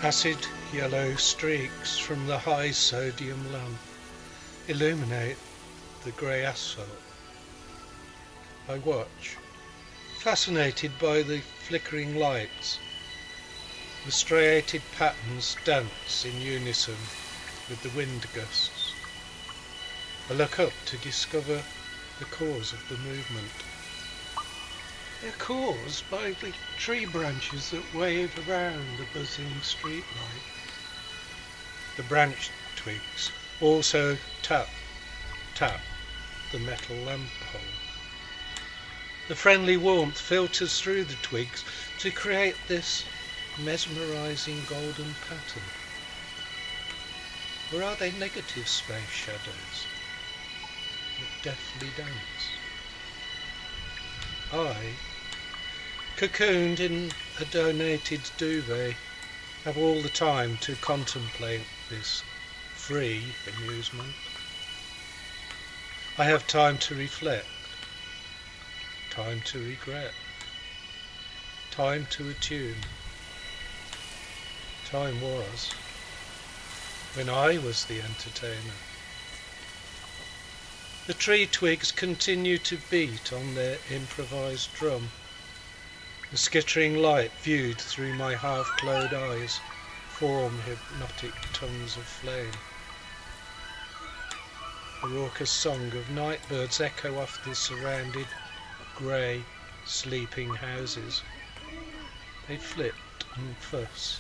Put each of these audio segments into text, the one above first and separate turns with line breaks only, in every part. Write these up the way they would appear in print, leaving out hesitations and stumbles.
Acid yellow streaks from the high sodium lamp illuminate the grey asphalt. I watch, fascinated by the flickering lights. The striated patterns dance in unison with the wind gusts. I look up to discover the cause of the movement. They're caused by the tree branches that wave around the buzzing streetlight. The branch twigs also tap the metal lamp pole. The friendly warmth filters through the twigs to create this mesmerizing golden pattern. Or are they negative space shadows that deftly dance? I, cocooned in a donated duvet, have all the time to contemplate this free amusement. I have time to reflect, time to regret, time to attune. Time was when I was the entertainer. The tree twigs continue to beat on their improvised drum. The skittering light viewed through my half-closed eyes form hypnotic tongues of flame. The raucous song of nightbirds echo off the surrounded grey, sleeping houses. They flit and fuss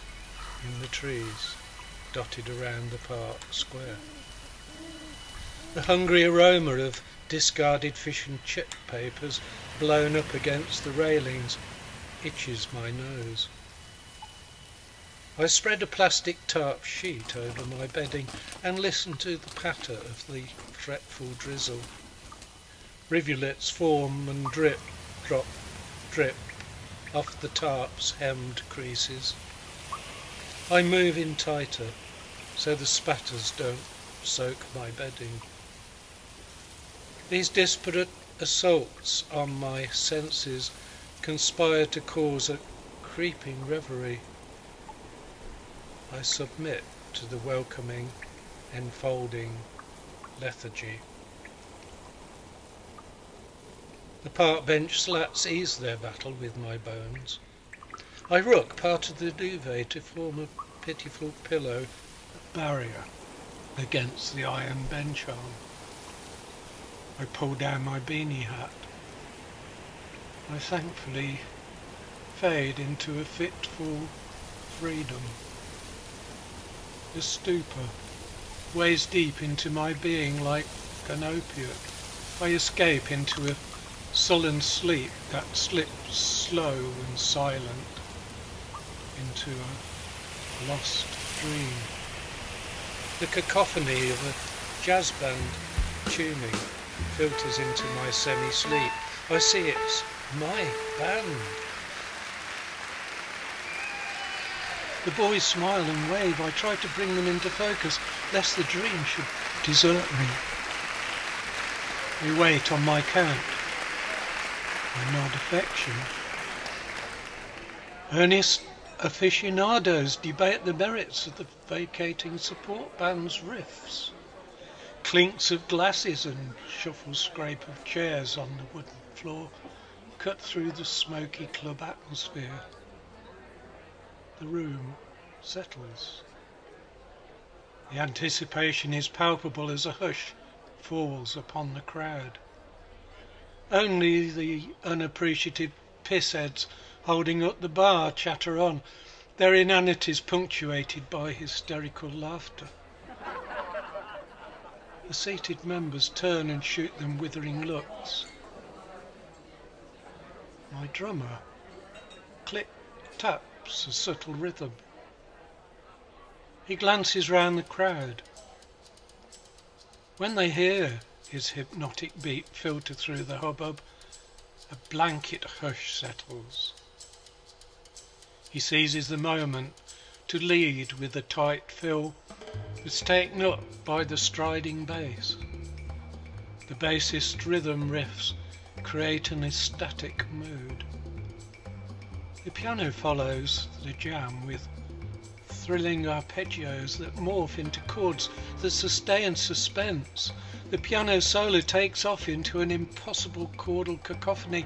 in the trees dotted around the park square. The hungry aroma of discarded fish and chip papers blown up against the railings itches my nose. I spread a plastic tarp sheet over my bedding and listen to the patter of the fretful drizzle. Rivulets form and drip, drop, drip off the tarp's hemmed creases. I move in tighter so the spatters don't soak my bedding. These disparate assaults on my senses conspire to cause a creeping reverie. I submit to the welcoming, enfolding lethargy. The park bench slats ease their battle with my bones. I rook part of the duvet to form a pitiful pillow, a barrier against the iron bench arm. I pull down my beanie hat. I thankfully fade into a fitful freedom. The stupor weighs deep into my being like an opiate. I escape into a sullen sleep that slips slow and silent into a lost dream. The cacophony of a jazz band tuning filters into my semi-sleep. I see it's my band. The boys smile and wave. I try to bring them into focus, lest the dream should desert me. They wait on my count. I nod affection. Earnest aficionados debate the merits of the vacating support band's riffs. Clinks of glasses and shuffle scrape of chairs on the wooden floor cut through the smoky club atmosphere. The room settles. The anticipation is palpable as a hush falls upon the crowd. Only the unappreciative pissheads holding up the bar chatter on, their inanities punctuated by hysterical laughter. The seated members turn and shoot them withering looks. My drummer click taps a subtle rhythm. He glances round the crowd. When they hear his hypnotic beat filter through the hubbub, a blanket hush settles. He seizes the moment to lead with a tight fill that's taken up by the striding bass. The bassist rhythm riffs create an ecstatic mood. The piano follows the jam with thrilling arpeggios that morph into chords that sustain suspense. The piano solo takes off into an impossible chordal cacophony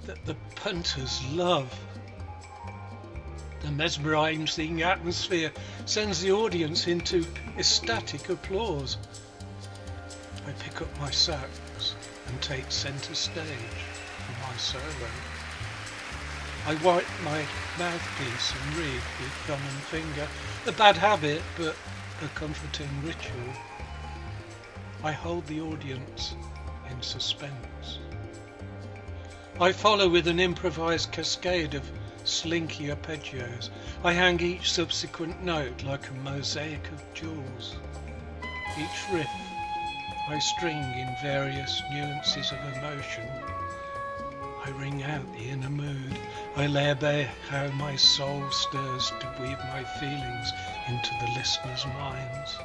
that the punters love. The mesmerizing atmosphere sends the audience into ecstatic applause. I pick up my sax and take centre stage for my solo. I wipe my mouthpiece and read with thumb and finger, a bad habit but a comforting ritual. I hold the audience in suspense. I follow with an improvised cascade of slinky arpeggios. I hang each subsequent note like a mosaic of jewels. Each riff I string in various nuances of emotion. I ring out the inner mood. I lay bare how my soul stirs to weave my feelings into the listeners' minds.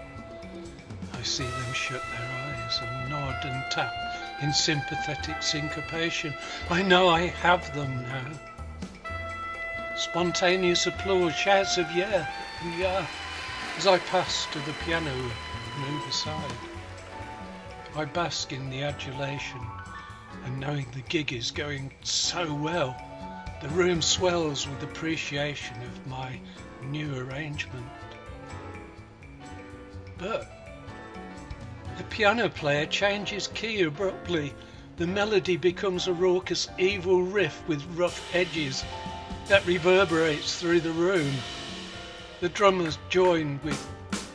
I see them shut their eyes and nod and tap in sympathetic syncopation. I know I have them now. Spontaneous applause, shouts of yeah and yeah as I pass to the piano and move aside. I bask in the adulation and knowing the gig is going so well, the room swells with appreciation of my new arrangement. But the piano player changes key abruptly. The melody becomes a raucous evil riff with rough edges that reverberates through the room. The drummers join with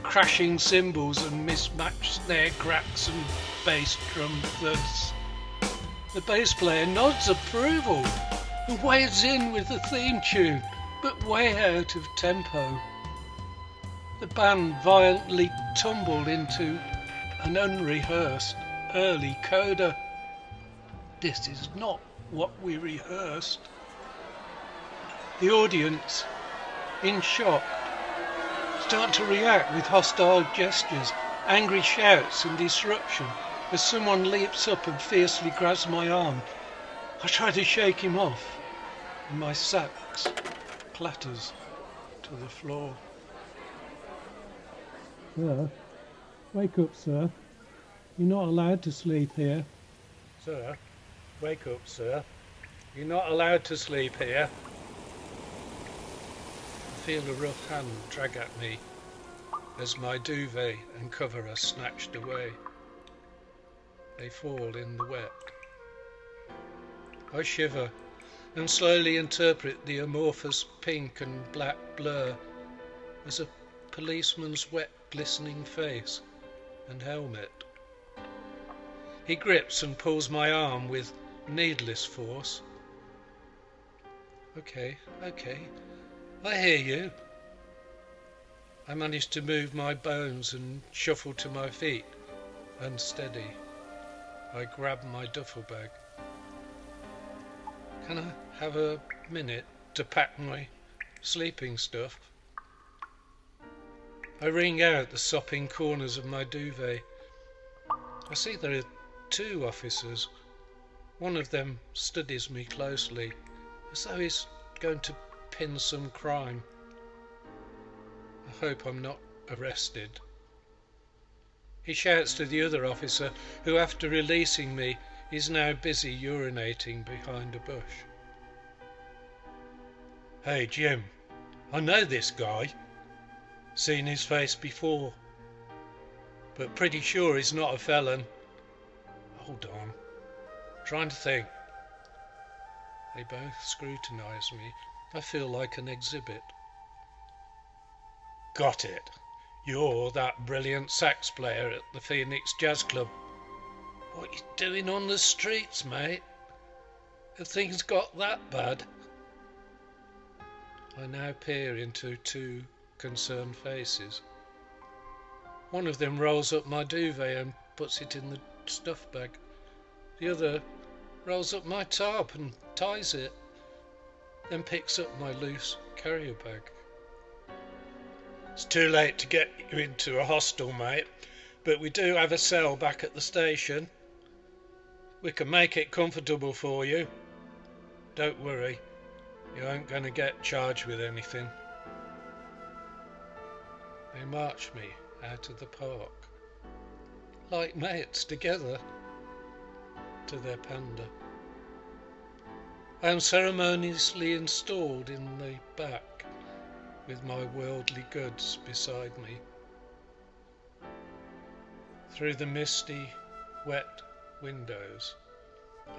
crashing cymbals and mismatched snare cracks and bass drum thuds. The bass player nods approval and wades in with the theme tune, but way out of tempo. The band violently tumble into an unrehearsed early coda. This is not what we rehearsed. The audience, in shock, start to react with hostile gestures, angry shouts and disruption as someone leaps up and fiercely grabs my arm. I try to shake him off and my sax clatters to the floor. Sir, wake up, sir. You're not allowed to sleep here. Sir, wake up, sir. You're not allowed to sleep here. I feel a rough hand drag at me as my duvet and cover are snatched away. They fall in the wet. I shiver and slowly interpret the amorphous pink and black blur as a policeman's wet glistening face and helmet. He grips and pulls my arm with needless force. Okay, I hear you. I manage to move my bones and shuffle to my feet, unsteady. I grab my duffel bag. Can I have a minute to pack my sleeping stuff? I wring out the sopping corners of my duvet. I see there are 2 officers. One of them studies me closely, as though he's going to pin some crime. I hope I'm not arrested. He shouts to the other officer, who after releasing me is now busy urinating behind a bush. Hey Jim, I know this guy. Seen his face before, but pretty sure he's not a felon. Hold on, trying to think. They both scrutinise me. I feel like an exhibit. Got it. You're that brilliant sax player at the Phoenix Jazz Club. What you doing on the streets, mate? Have things got that bad? I now peer into 2 concerned faces. One of them rolls up my duvet and puts it in the stuff bag. The other rolls up my tarp and ties it, then picks up my loose carrier bag. It's too late to get you into a hostel, mate, but we do have a cell back at the station. We can make it comfortable for you. Don't worry, you aren't going to get charged with anything. They march me out of the park, like mates together, to their panda. I am ceremoniously installed in the back with my worldly goods beside me. Through the misty, wet windows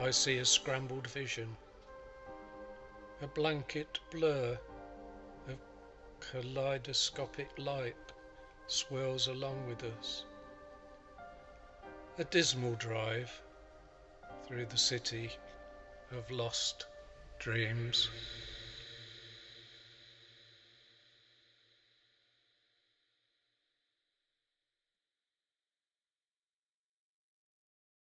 I see a scrambled vision, a blanket blur of kaleidoscopic light swirls along with us. A dismal drive through the city of lost dreams.